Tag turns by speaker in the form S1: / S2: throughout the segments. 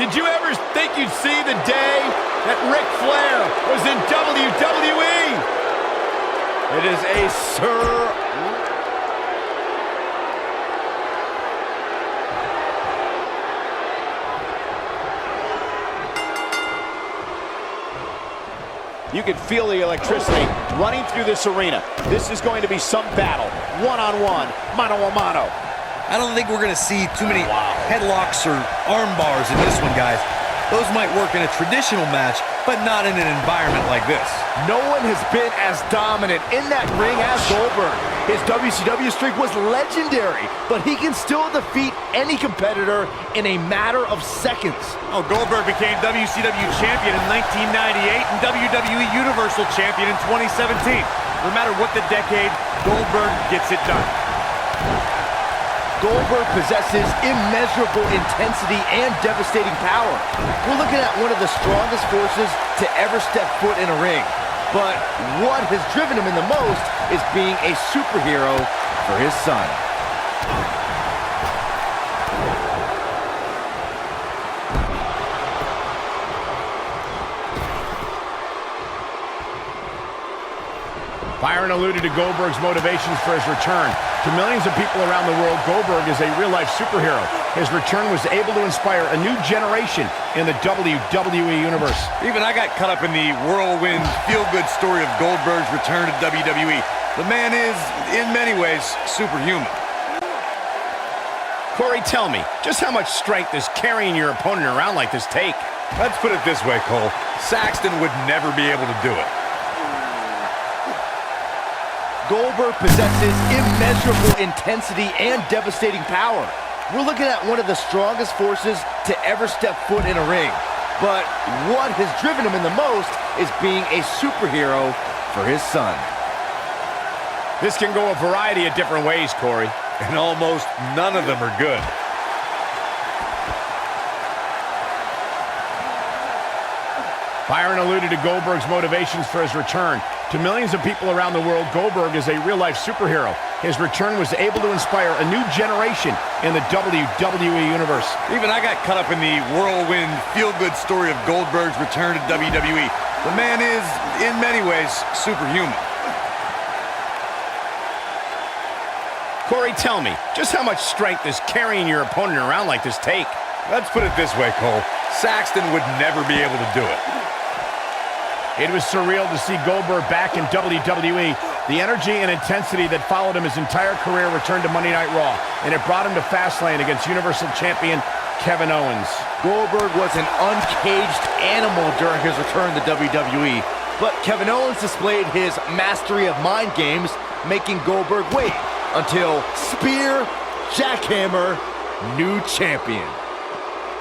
S1: Did you ever think you'd see the day that Ric Flair was in WWE? It is a You can feel the electricity running through this arena. This is going to be some battle. One-on-one, mano-a-mano.
S2: I don't think we're going to see too many headlocks or arm bars in this one, guys. Those might work in a traditional match, but not in an environment like this.
S1: No one has been as dominant in that ring as Goldberg. His WCW streak was legendary, but he can still defeat any competitor in a matter of seconds.
S3: Oh, Goldberg became WCW champion in 1998 and WWE Universal champion in 2017. No matter what the decade, Goldberg gets it done.
S1: Goldberg possesses immeasurable intensity and devastating power. We're looking at one of the strongest forces to ever step foot in a ring. But what has driven him in the most is being a superhero for his son. Byron alluded to Goldberg's motivations for his return. To millions of people around the world, Goldberg is a real-life superhero. His return was able to inspire a new generation in the WWE Universe.
S3: Even I got caught up in the whirlwind, feel-good story of Goldberg's return to WWE. The man is, in many ways, superhuman.
S1: Corey, tell me, just how much strength does carrying your opponent around like this take?
S3: Let's put it this way, Cole. Saxton would never be able to do it.
S1: Goldberg possesses immeasurable intensity and devastating power. We're looking at one of the strongest forces to ever step foot in a ring. But what has driven him in the most is being a superhero for his son. This can go a variety of different ways, Corey.
S3: And almost none of them are good.
S1: Byron alluded to Goldberg's motivations for his return. To millions of people around the world, Goldberg is a real-life superhero. His return was able to inspire a new generation in the WWE Universe.
S3: Even I got caught up in the whirlwind, feel-good story of Goldberg's return to WWE. The man is, in many ways, superhuman.
S1: Corey, tell me, just how much strength does carrying your opponent around like this take?
S3: Let's put it this way, Cole. Saxton would never be able to do it.
S1: It was surreal to see Goldberg back in WWE. The energy and intensity that followed him his entire career returned to Monday Night Raw, and it brought him to Fastlane against Universal Champion Kevin Owens. Goldberg was an uncaged animal during his return to WWE, but Kevin Owens displayed his mastery of mind games, making Goldberg wait until Spear, Jackhammer, new champion.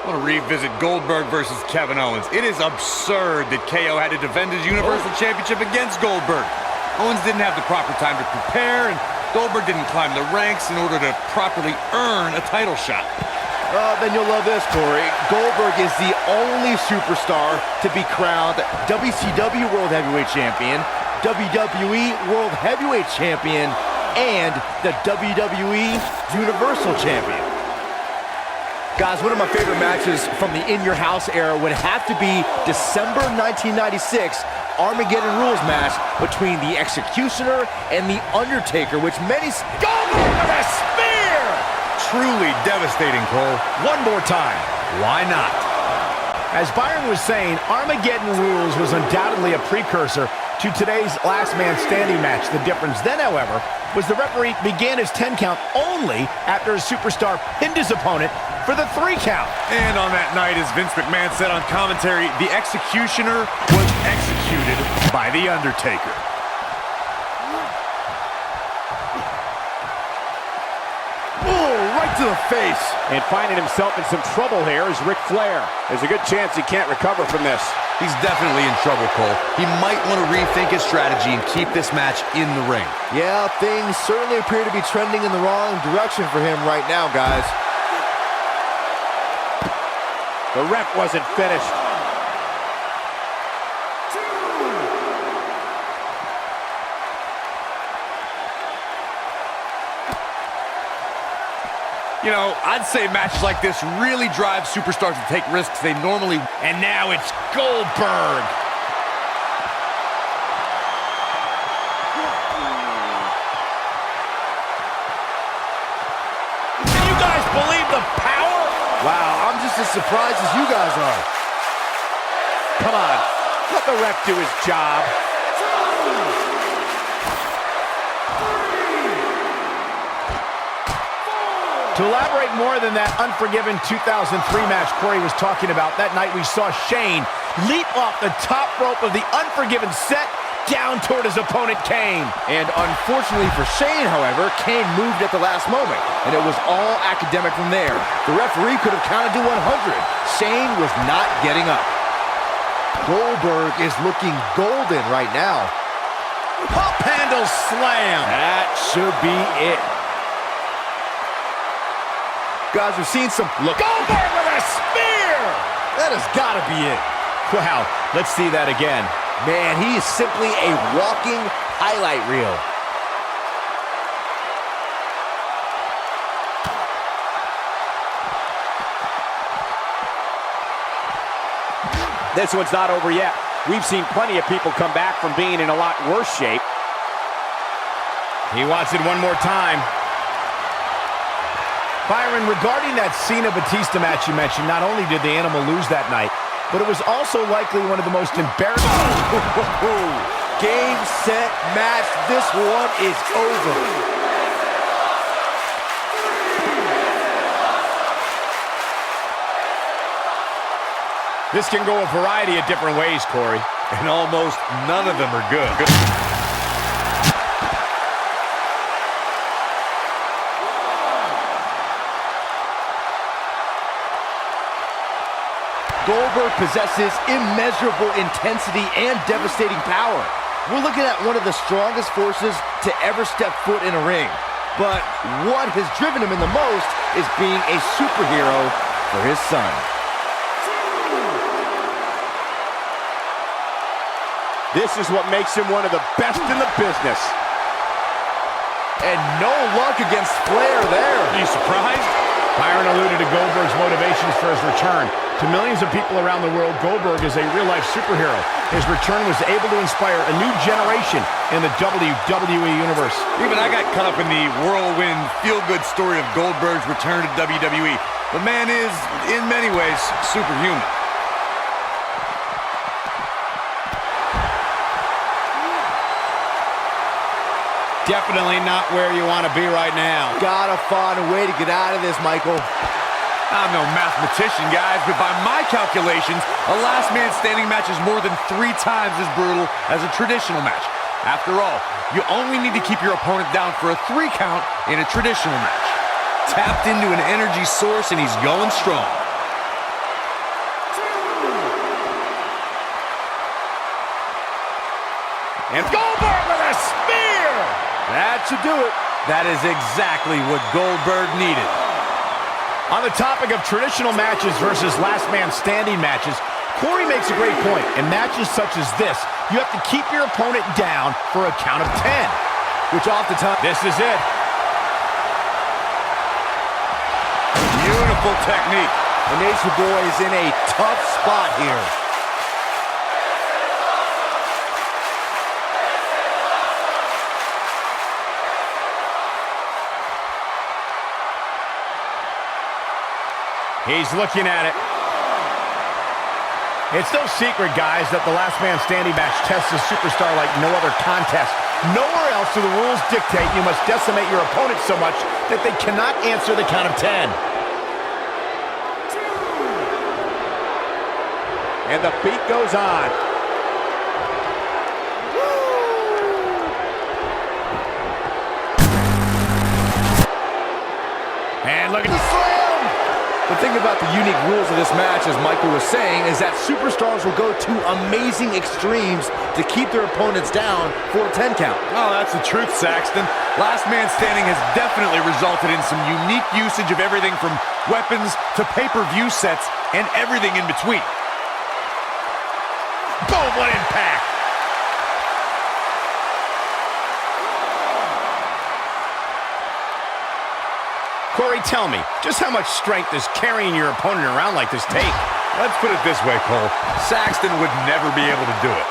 S3: I want to revisit Goldberg versus Kevin Owens. It is absurd that KO had to defend his Universal Championship against Goldberg. Owens didn't have the proper time to prepare, and Goldberg didn't climb the ranks in order to properly earn a title shot.
S1: Then you'll love this, Corey. Goldberg is the only superstar to be crowned WCW World Heavyweight Champion, WWE World Heavyweight Champion, and the WWE Universal Champion. Guys, one of my favorite matches from the In Your House era would have to be December 1996 Armageddon Rules match between the Executioner and the Undertaker, which many... Goldberg with a spear!
S3: Truly devastating, Cole.
S1: One more time. Why not? As Byron was saying, Armageddon Rules was undoubtedly a precursor to today's Last Man Standing match. The difference then, however, was the referee began his 10 count only after his superstar pinned his opponent for the 3 count.
S3: And on that night, as Vince McMahon said on commentary, the Executioner was executed by the Undertaker.
S1: Oh, right to the face. And finding himself in some trouble here is Ric Flair. There's a good chance he can't recover from this.
S2: He's definitely in trouble, Cole. He might want to rethink his strategy and keep this match in the ring.
S1: Yeah, things certainly appear to be trending in the wrong direction for him right now, guys. The ref wasn't finished.
S3: You know, I'd say matches like this really drive superstars to take risks they normally...
S1: And now it's Goldberg. Can you guys believe the power? Wow, I'm just as surprised as you guys are. Come on, let the ref do his job. To elaborate more than that unforgiven 2003 match Corey was talking about, that night we saw Shane leap off the top rope of the Unforgiven set down toward his opponent Kane. And unfortunately for Shane, however, Kane moved at the last moment, and it was all academic from there. The referee could have counted to 100. Shane was not getting up. Goldberg is looking golden right now. Pop handle slam. That should be it. Guys, we've seen some... Look. Goldberg with a spear! That has got to be it. Wow, let's see that again. Man, he is simply a walking highlight reel. This one's not over yet. We've seen plenty of people come back from being in a lot worse shape. He wants it one more time. Byron, regarding that Cena-Batista match you mentioned, not only did the Animal lose that night, but it was also likely one of the most embarrassing... Game, set, match. This one is over. This can go a variety of different ways, Corey.
S3: And almost none of them are good.
S1: Goldberg possesses immeasurable intensity and devastating power. We're looking at one of the strongest forces to ever step foot in a ring. But what has driven him in the most is being a superhero for his son. This is what makes him one of the best in the business. And no luck against Flair there.
S3: Are you surprised?
S4: Byron alluded to Goldberg's motivations for his return. To millions of people around the world, Goldberg is a real-life superhero. His return was able to inspire a new generation in the WWE Universe.
S3: Even I got caught up in the whirlwind, feel-good story of Goldberg's return to WWE. The man is, in many ways, superhuman.
S4: Definitely not where you want to be right now.
S1: Gotta find a way to get out of this, Michael.
S3: I'm no mathematician, guys, but by my calculations, a last man standing match is more than 3 times as brutal as a traditional match. After all, you only need to keep your opponent down for a 3 count in a traditional match. Tapped into an energy source, and he's going strong.
S1: And Goldberg with a spear! That should do it.
S3: That is exactly what Goldberg needed.
S4: On the topic of traditional matches versus last man standing matches, Corey makes a great point. In matches such as this, you have to keep your opponent down for a count of 10. Which off the top, this is it.
S3: Beautiful technique.
S1: The Nature Boy is in a tough spot here.
S4: He's looking at it. It's no secret, guys, that the last man standing match tests a superstar like no other contest. Nowhere else do the rules dictate you must decimate your opponent so much that they cannot answer the count of 10. And the beat goes on. And look at the slam!
S1: The thing about the unique rules of this match, as Michael was saying, is that superstars will go to amazing extremes to keep their opponents down for a 10 count.
S3: Oh, that's the truth, Saxton. Last man standing has definitely resulted in some unique usage of everything from weapons to pay-per-view sets and everything in between.
S4: Boom, what impact! Corey, tell me, just how much strength does carrying your opponent around like this take?
S3: Let's put it this way, Cole. Saxton would never be able to do it.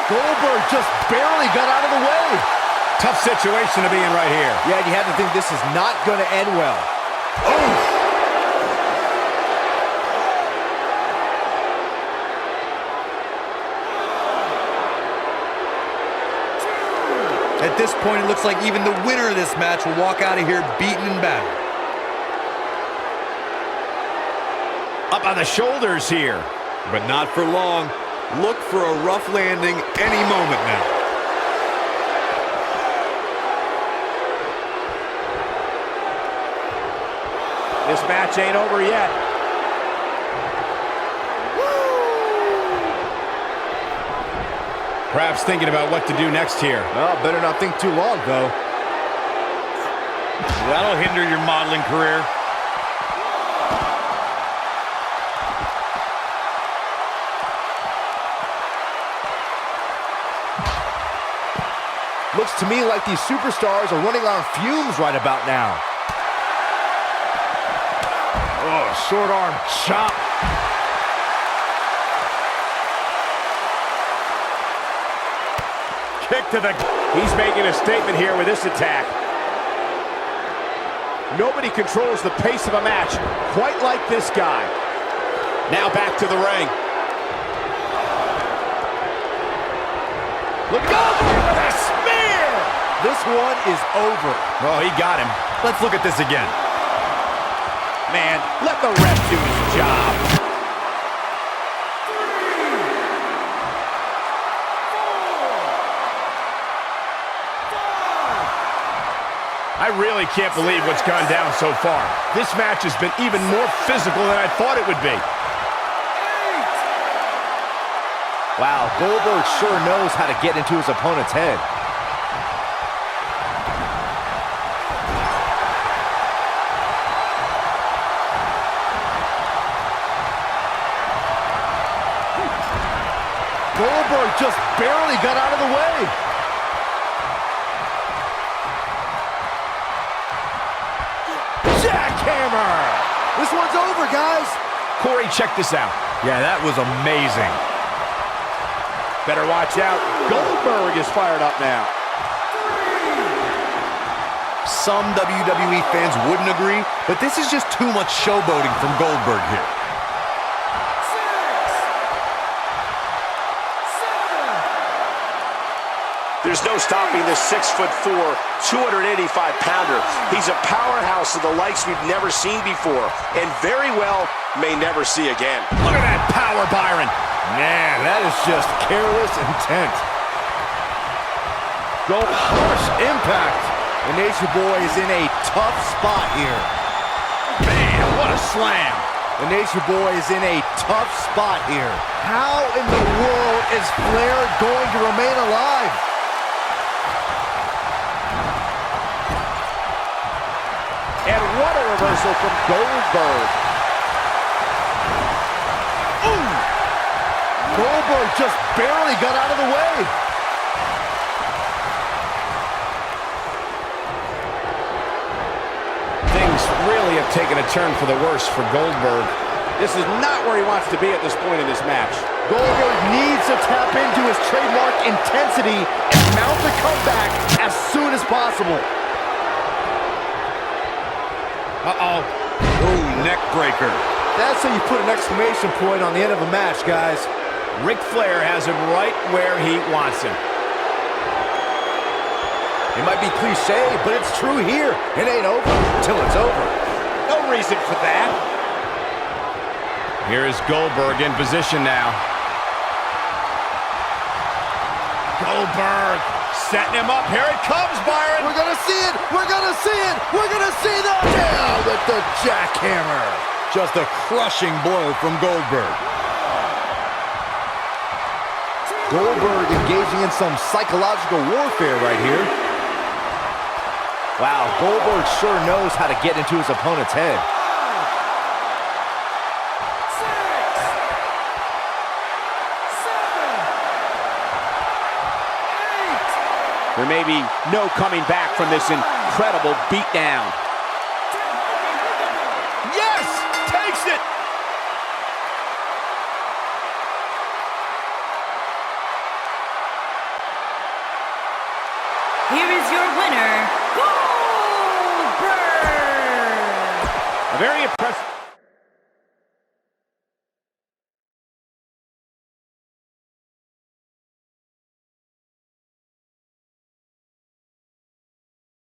S1: Goldberg just barely got out of the way.
S4: Tough situation to be in right here.
S1: Yeah, you have to think this is not going to end well. Oh!
S2: At this point, it looks like even the winner of this match will walk out of here beaten and battered.
S4: Up on the shoulders here.
S3: But not for long. Look for a rough landing any moment now.
S4: This match ain't over yet. Perhaps thinking about what to do next here.
S1: Well, better not think too long, though.
S3: That'll hinder your modeling career.
S1: Looks to me like these superstars are running on fumes right about now. Oh, short arm chop.
S3: Kick to the...
S4: He's making a statement here with this attack. Nobody controls the pace of a match quite like this guy. Now back to the ring. Look at the spear!
S1: This one is over.
S4: Oh, he got him.
S3: Let's look at this again.
S4: Man, let the ref do his job. I really can't believe what's gone down so far. This match has been even more physical than I thought it would be.
S1: Wow, Goldberg sure knows how to get into his opponent's head. Goldberg just barely got out of the way. Jackhammer! This one's over, guys.
S4: Corey, check this out.
S3: Yeah, that was amazing.
S4: Better watch out. Goldberg is fired up now.
S2: Some WWE fans wouldn't agree, but this is just too much showboating from Goldberg here.
S5: There's no stopping this 6'4", 285-pounder. He's a powerhouse of the likes we've never seen before, and very well may never see again.
S4: Look at that power, Byron.
S1: Man, that is just careless intent. Go harsh impact. The Nature Boy is in a tough spot here.
S4: Man, what a slam.
S1: The Nature Boy is in a tough spot here. How in the world is Flair going to remain alive? And what a reversal from Goldberg. Ooh! Goldberg just barely got out of the way.
S4: Things really have taken a turn for the worse for Goldberg. This is not where he wants to be at this point in this match.
S1: Goldberg needs to tap into his trademark intensity and mount the comeback as soon as possible.
S4: Uh-oh.
S3: Ooh, neck breaker.
S1: That's how you put an exclamation point on the end of a match, guys.
S4: Ric Flair has him right where he wants him.
S1: It might be cliche, but it's true here. It ain't over till it's over.
S4: No reason for that. Here is Goldberg in position now. Goldberg setting him up. Here it comes, Byron.
S1: We're gonna see it. We're gonna see it. We're gonna see the down with the jackhammer.
S3: Just a crushing blow from Goldberg.
S1: Goldberg engaging in some psychological warfare right here. Wow, Goldberg sure knows how to get into his opponent's head.
S6: There may be no coming back from this incredible beatdown.
S4: Yes! Takes it!
S7: Here is your winner, Goldberg!
S6: A very